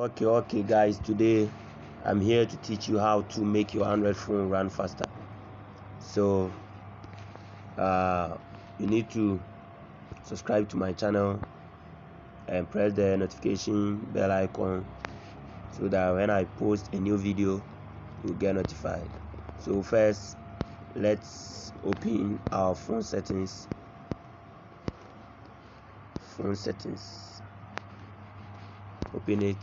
Okay guys, today I'm here to teach you how to make your Android phone run faster. So you need to subscribe to my channel and press the notification bell icon so that when I post a new video you'll get notified. So first, let's open our phone settings. Open it.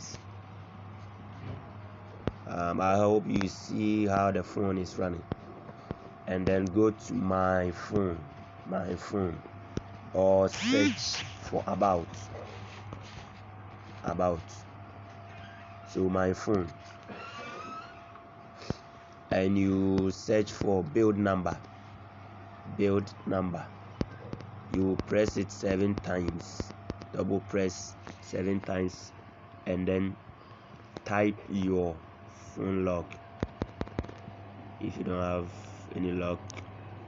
I hope you see how the phone is running, and then go to my phone or search for about. So my phone, and you search for build number. You press it 7 times, double press 7 times, and then type your phone lock. If you don't have any lock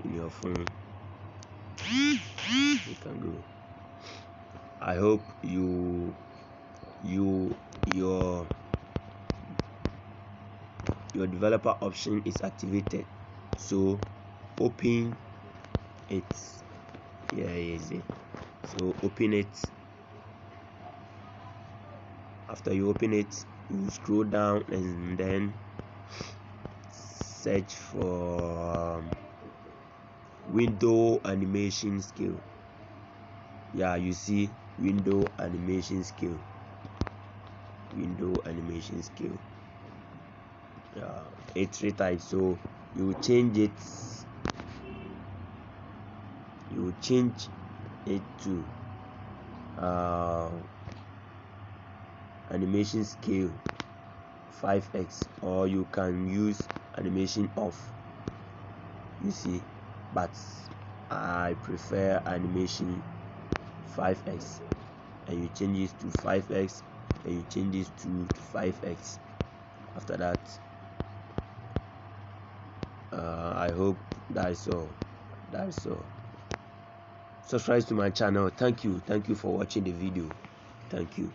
in your phone, you can go. I hope your developer option is activated. So open it. Here is it. So open it. After you open it, you scroll down and then search for window animation skill. Yeah, you see window animation skill. Yeah, it's 3 types. So you change it to animation scale 5x, or you can use animation off, you see, but I prefer animation 5x, and you change it to 5x, and you change it to 5x. After that, I hope that's all. Subscribe to my channel. Thank you for watching the video. Thank you.